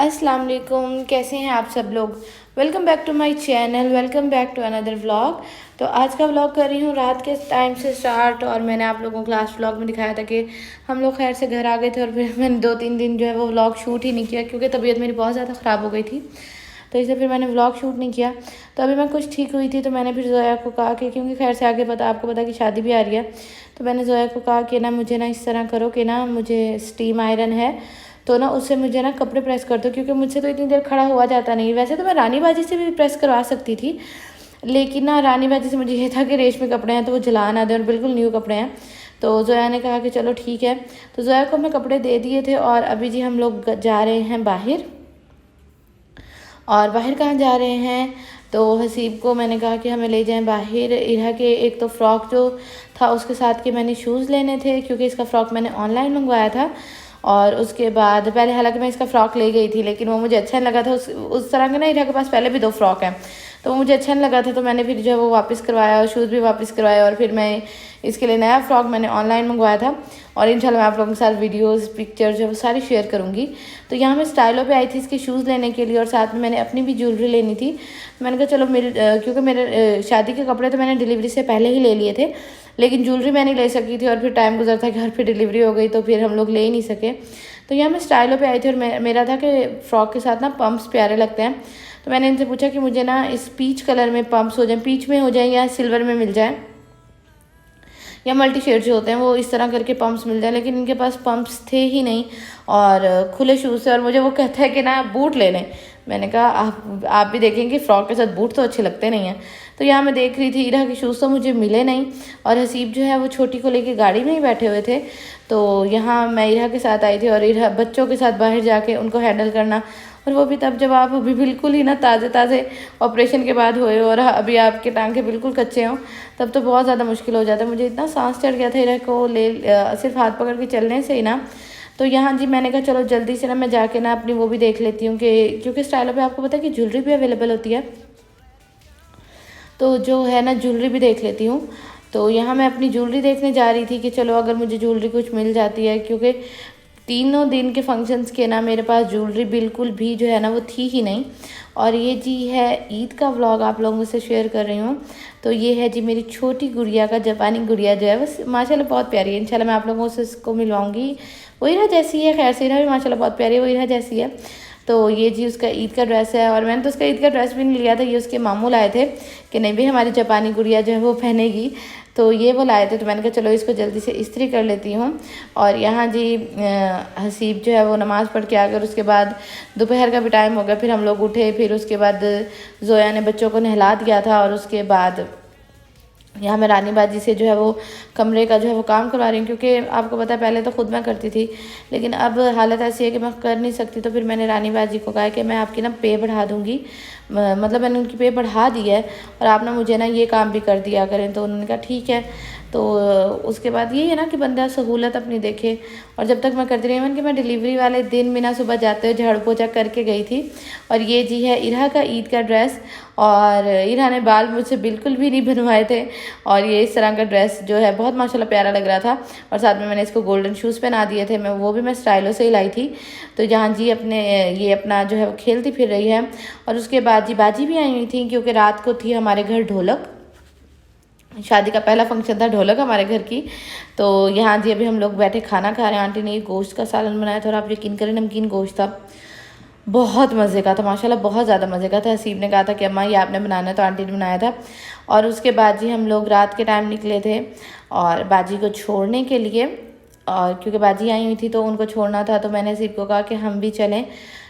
अस्सलाम वालेकुम, कैसे हैं आप सब लोग। Welcome back to my channel, welcome back to another vlog. तो आज का व्लॉग कर रही हूँ रात के टाइम से स्टार्ट। और मैंने आप लोगों को लास्ट व्लॉग में दिखाया था कि हम लोग खैर से घर आ गए थे और फिर मैंने 2-3 दिन जो है वो व्लॉग शूट ही नहीं किया क्योंकि तबीयत मेरी बहुत ज़्यादा ख़राब हो गई थी। तो इसलिए फिर मैंने व्लॉग शूट नहीं किया। तो अभी मैं कुछ ठीक हुई थी तो मैंने फिर जोया को कहा कि क्योंकि खैर से आगे आपको पता कि शादी भी आ रही है, तो मैंने जोया को कहा कि ना मुझे ना इस तरह करो कि ना मुझे स्टीम आयरन है तो ना उससे मुझे ना कपड़े प्रेस कर दो, क्योंकि मुझसे तो इतनी देर खड़ा हुआ जाता नहीं। वैसे तो मैं रानी बाजी से भी प्रेस करवा सकती थी, लेकिन ना रानी बाजी से मुझे ये था कि रेशमी कपड़े हैं तो वो जला ना दें और बिल्कुल न्यू कपड़े हैं। तो जोया ने कहा कि चलो ठीक है। तो जोया को मैं कपड़े दे दिए थे और अभी जी हम लोग जा रहे हैं बाहर। और बाहर कहाँ जा रहे हैं, तो हसीब को मैंने कहा कि हमें ले जाएं बाहर। इरा के एक तो फ़्रॉक जो था उसके साथ के मैंने शूज़ लेने थे क्योंकि इसका फ़्रॉक मैंने ऑनलाइन मंगवाया था। और उसके बाद पहले हालांकि मैं इसका फ़्रॉक ले गई थी लेकिन वो मुझे अच्छा नहीं लगा था। उस तरह के ना इरा के पास पहले भी 2 फ़्रॉक हैं तो वो मुझे अच्छा नहीं लगा था, तो मैंने फिर जो है वो वापस करवाया और शूज़ भी वापस करवाया। और फिर मैं इसके लिए नया फ़्रॉक मैंने ऑनलाइन मंगवाया था और इंशाल्लाह मैं आप लोगों के साथ वीडियोस पिक्चर जो है वो सारी शेयर करूँगी। तो यहाँ मैं स्टाइलो पे आई थी इसके शूज़ लेने के लिए और साथ में मैंने अपनी भी ज्वेलरी लेनी थी। मैंने कहा चलो क्योंकि मेरे शादी के कपड़े तो मैंने डिलीवरी से पहले ही ले लिए थे, लेकिन ज्वेलरी मैं नहीं ले सकी थी और फिर टाइम गुजरता घर पर डिलीवरी हो गई तो फिर हम लोग ले ही नहीं सके। तो यहाँ मैं स्टाइलो पे आई थी और मेरा था कि फ़्रॉक के साथ ना पम्प्स प्यारे लगते हैं। तो मैंने इनसे पूछा कि मुझे ना इस पीच कलर में पम्प्स हो जाए, पीच में हो जाए या सिल्वर में मिल जाए या मल्टी शेड जो होते हैं वो इस तरह करके पम्प्स मिल जाए, लेकिन इनके पास पम्प्स थे ही नहीं और खुले शूज़ थे। और मुझे वो कहता है कि ना बूट ले लें। मैंने कहा आप भी देखेंगे फ़्रॉक के साथ बूट तो अच्छे लगते नहीं हैं। तो यहाँ मैं देख रही थी इरा के शूज़ तो मुझे मिले नहीं और हसीब जो है वो छोटी को लेके गाड़ी में ही बैठे हुए थे। तो यहाँ मैं इरा के साथ आई थी और इरा बच्चों के साथ बाहर जाके उनको हैंडल करना, और वो भी तब जब आप अभी बिल्कुल ही ना ताज़े ताज़े ऑपरेशन के बाद हुए और अभी आपके टांगे बिल्कुल कच्चे हों, तब तो बहुत ज़्यादा मुश्किल हो जाता है। मुझे इतना सांस चढ़ गया था इरा को सिर्फ हाथ पकड़ के चलने से ही ना। तो यहाँ जी मैंने कहा चलो जल्दी से ना मैं जाके ना अपनी वो भी देख लेती हूँ कि क्योंकि स्टाइलो पे आपको पता है कि ज्वेलरी भी अवेलेबल होती है, तो जो है ना ज्वेलरी भी देख लेती हूँ। तो यहाँ मैं अपनी ज्वेलरी देखने जा रही थी कि चलो अगर मुझे ज्वेलरी कुछ मिल जाती है, क्योंकि तीनों दिन के फंक्शंस के ना मेरे पास ज्वेलरी बिल्कुल भी जो है ना वो थी ही नहीं। और ये जी है ईद का व्लॉग आप लोगों से शेयर कर रही हूँ। तो ये है जी मेरी छोटी गुड़िया का, जापानी गुड़िया जो है बस माशाल्लाह बहुत प्यारी है। इंशाल्लाह मैं आप लोगों से इसको मिलवाऊंगी। वो इरा जैसी है, खैर से इरा भी माशाल्लाह बहुत प्यारी है, वो इरा जैसी है। तो ये जी उसका ईद का ड्रेस है और मैंने तो उसका ईद का ड्रेस भी नहीं लिया था, ये उसके मामू लाए थे कि नहीं भाई हमारी जापानी गुड़िया जो है वो पहनेगी, तो ये वो लाए थे। तो मैंने कहा चलो इसको जल्दी से इस्त्री कर लेती हूँ। और यहाँ जी हसीब जो है वो नमाज़ पढ़ के आ गए, उसके बाद दोपहर का भी टाइम हो गया, फिर हम लोग उठे, फिर उसके बाद जोया ने बच्चों को नहला दिया था और उसके बाद यहाँ मैं रानी बाजी से जो है वो कमरे का जो है वो काम करवा रही हूँ, क्योंकि आपको पता है पहले तो खुद मैं करती थी लेकिन अब हालत ऐसी है कि मैं कर नहीं सकती। तो फिर मैंने रानी बाजी को कहा कि मैं आपकी ना पे बढ़ा दूँगी, मतलब मैंने उनकी पे बढ़ा दी है और आप ना मुझे ना ये काम भी कर दिया करें। तो उन्होंने कहा ठीक है। तो उसके बाद ये है ना कि बंदा सहूलत अपनी देखे, और जब तक मैं करती रही हूँ कि मैं डिलीवरी वाले दिन भी ना सुबह जाते हुए झाड़ू पोछा करके गई थी। और ये जी है इरा का ईद का ड्रेस, और इरा ने बाल मुझसे बिल्कुल भी नहीं बनवाए थे और ये इस तरह का ड्रेस जो है बहुत माशाल्लाह प्यारा लग रहा था। और साथ में मैंने इसको गोल्डन शूज़ पहना दिए थे, वो भी मैं स्टाइलो से ही लाई थी। तो जहाँ जी ये अपना जो है वो खेलती फिर रही है। और उसके बाद जी बाजी भी आई हुई थी क्योंकि रात को थी हमारे घर ढोलक, शादी का पहला फंक्शन था ढोलक हमारे घर की। तो यहाँ जी अभी हम लोग बैठे खाना खा रहे हैं। आंटी ने गोश्त का सालन बनाया था और आप यकीन करें नमकीन गोश्त था, बहुत मज़े का था माशाल्लाह, बहुत ज़्यादा मज़े का था। हसीब ने कहा था कि अम्मा ये आपने बनाना है, तो आंटी ने बनाया था। और उसके बाद जी हम लोग रात के टाइम निकले थे और बाजी को छोड़ने के लिए, और क्योंकि बाजी आई हुई थी तो उनको छोड़ना था, तो मैंने हसीब को कहा कि हम भी चलें।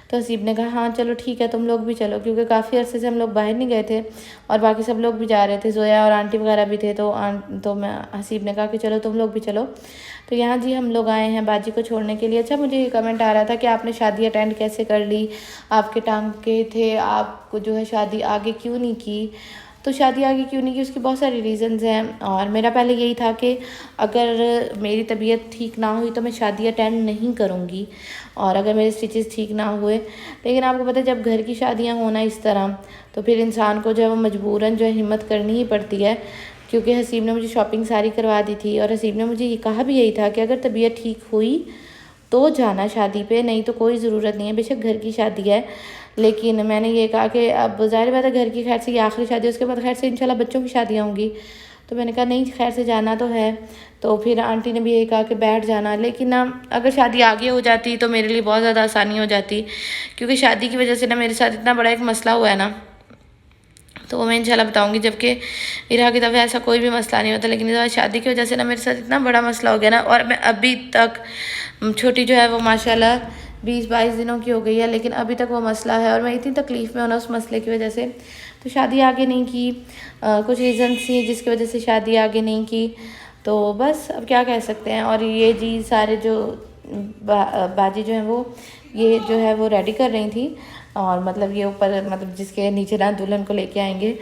तो हसीब ने कहा हाँ चलो ठीक है तुम लोग भी चलो, क्योंकि काफ़ी अर्से से हम लोग बाहर नहीं गए थे और बाकी सब लोग भी जा रहे थे, जोया और आंटी वगैरह भी थे। तो मैं हसीब ने कहा कि चलो तुम लोग भी चलो। तो यहाँ जी हम लोग आए हैं बाजी को छोड़ने के लिए। अच्छा मुझे ये कमेंट आ रहा था कि आपने शादी अटेंड कैसे कर ली, आपके टांगे थे, आपको जो है शादी आगे क्यों नहीं की। तो शादी आगे क्यों नहीं की उसकी बहुत सारी रीज़न्स हैं, और मेरा पहले यही था कि अगर मेरी तबीयत ठीक ना हुई तो मैं शादी अटेंड नहीं करूँगी, और अगर मेरे स्टिचेस ठीक ना हुए। लेकिन आपको पता है जब घर की शादियाँ होना इस तरह, तो फिर इंसान को जो है वो मजबूरन जो है हिम्मत करनी ही पड़ती है। क्योंकि हसीब ने मुझे शॉपिंग सारी करवा दी थी और हसीब ने मुझे ये कहा भी यही था कि अगर तबीयत ठीक हुई तो जाना शादी पे, नहीं तो कोई ज़रूरत नहीं है। बेशक घर की शादी है, लेकिन मैंने ये कहा कि अब ज़ाहिर बात है घर की खैर से ये आखिरी शादी है, उसके बाद खैर से इंशाल्लाह बच्चों की शादियाँ होंगी। तो मैंने कहा नहीं खैर से जाना तो है। तो फिर आंटी ने भी यही कहा कि बैठ जाना, लेकिन ना अगर शादी आगे हो जाती तो मेरे लिए बहुत ज़्यादा आसानी हो जाती, क्योंकि शादी की वजह से ना मेरे साथ इतना बड़ा एक मसला हुआ है ना, तो वो मैं इंशाल्लाह बताऊंगी। जबकि इरा की दफ़ा ऐसा कोई भी मसला नहीं होता, लेकिन इस बार शादी की वजह से ना मेरे साथ इतना बड़ा मसला हो गया ना। और मैं अभी तक, छोटी जो है वो माशाल्लाह 20-22 दिनों की हो गई है, लेकिन अभी तक वो मसला है और मैं इतनी तकलीफ़ में हूँ ना उस मसले की वजह से। तो शादी आगे नहीं की, कुछ रीज़न थी जिसकी वजह से शादी आगे नहीं की, तो बस अब क्या कह सकते हैं। और ये जी सारे जो बाजी जो है वो ये जो है वो रेडी कर रही थी, और मतलब ये ऊपर मतलब जिसके नीचे ना दुल्हन को लेके आएंगे,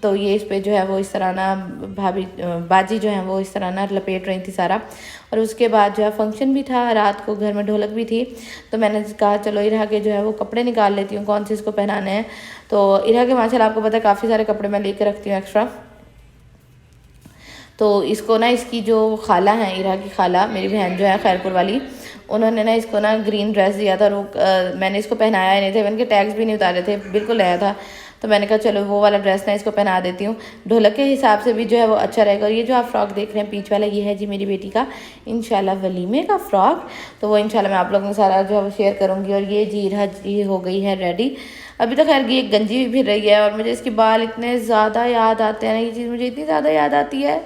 तो ये इस पे जो है वो इस तरह ना बाजी जो है वो इस तरह ना लपेट रही थी सारा। और उसके बाद जो है फंक्शन भी था, रात को घर में ढोलक भी थी, तो मैंने कहा चलो इरा के जो है वो कपड़े निकाल लेती हूँ कौन से इसको पहनाने हैं। तो इरा के माशाल्लाह आपको पता है काफ़ी सारे कपड़े मैं लेके रखती हूँ एक्स्ट्रा। तो इसको ना इसकी जो खाला है, इरा की खाला मेरी बहन जो है खैरपुर वाली, उन्होंने ना इसको ना ग्रीन ड्रेस दिया था, और मैंने इसको पहनाया ही नहीं था, इनके टैग्स भी नहीं उतारे थे, बिल्कुल नया था। तो मैंने कहा चलो वो वाला ड्रेस ना इसको पहना देती हूँ, ढोलक के हिसाब से भी जो है वो अच्छा रहेगा। और ये जो आप फ्रॉक देख रहे हैं पीच वाला, ये है जी मेरी बेटी का इंशाल्लाह वलीमे का फ्रॉक, तो वो इंशाल्लाह मैं आप लोगों के सारा जो है वो शेयर करूँगी। और ये जी इरा जी हो गई है रेडी, अभी तो खैर ये गंजी भी फिर रही है। और मुझे इसके बाल इतने ज़्यादा याद आते हैं ना, ये चीज़ मुझे इतनी ज़्यादा याद आती है।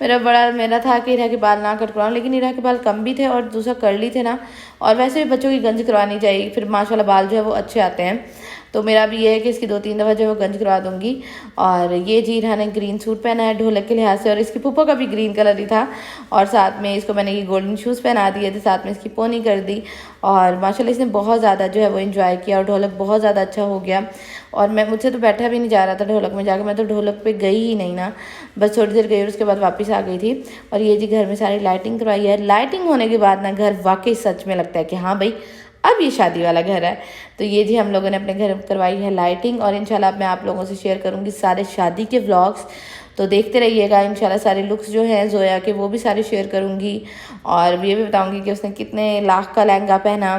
मेरा था कि इरा के बाल ना कट करवाऊँ, लेकिन इरा के बाल कम भी थे और दूसरा कर्ली थे ना, और वैसे भी बच्चों की गंज करवानी चाहिए, फिर माशाल्लाह बाल जो है वो अच्छे आते हैं। तो मेरा भी ये है कि इसकी 2-3 दफ़ा जो है वो गंज करवा दूँगी। और ये जी इरा ने ग्रीन सूट पहना है ढोलक के लिहाज से, और इसकी पुप्पो का भी ग्रीन कलर ही था, और साथ में इसको मैंने ये गोल्डन शूज़ पहना दिए थे, साथ में इसकी पोनी कर दी। और माशाल्लाह इसने बहुत ज़्यादा जो है वो एंजॉय किया, और ढोलक बहुत ज़्यादा अच्छा हो गया। और मुझसे तो बैठा भी नहीं जा रहा था ढोलक में जाकर, मैं तो ढोलक पे गई ही नहीं ना, बस थोड़ी देर गई और उसके बाद वापस आ गई थी। और ये जी घर में सारी लाइटिंग करवाई है, लाइटिंग होने के बाद ना घर वाकई सच में लगता है कि हाँ भाई अब ये शादी वाला घर है। तो ये जी हम लोगों ने अपने घर में करवाई है लाइटिंग, और इंशाल्लाह मैं आप लोगों से शेयर करूँगी सारे शादी के व्लॉग्स, तो देखते रहिएगा। इंशाल्लाह सारे लुक्स जो हैं जोया के वो भी सारे शेयर करूँगी, और ये भी बताऊँगी कि उसने कितने लाख का लहंगा पहना।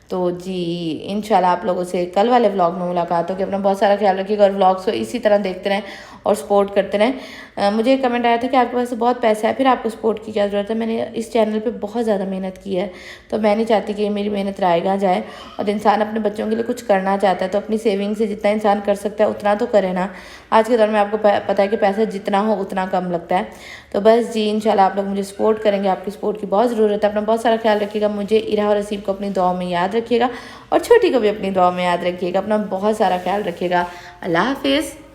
तो जी इंशाल्लाह आप लोगों से कल वाले व्लॉग में मुलाकात होगी। अपना बहुत सारा ख्याल रखिएगा, और व्लॉग्स को इसी तरह देखते रहें और सपोर्ट करते रहें। मुझे एक कमेंट आया था कि आपके पास तो बहुत पैसा है, फिर आपको सपोर्ट की क्या ज़रूरत है। मैंने इस चैनल पे बहुत ज़्यादा मेहनत की है, तो मैं नहीं चाहती कि मेरी मेहनत रायगा जाए। और इंसान अपने बच्चों के लिए कुछ करना चाहता है तो अपनी सेविंग से जितना इंसान कर सकता है उतना तो करे ना। आज के दौर में आपको पता है कि पैसा जितना हो उतना कम लगता है। तो बस जी इंशाल्लाह आप लोग मुझे सपोर्ट करेंगे, आपकी सपोर्ट की बहुत ज़रूरत है। अपना बहुत सारा ख्याल रखिएगा, मुझे इरा और असीब को अपनी दुआ में याद रखिएगा, और छोटी को भी अपनी दुआ में याद रखिएगा। अपना बहुत सारा ख्याल रखिएगा। अल्लाह हाफिज़।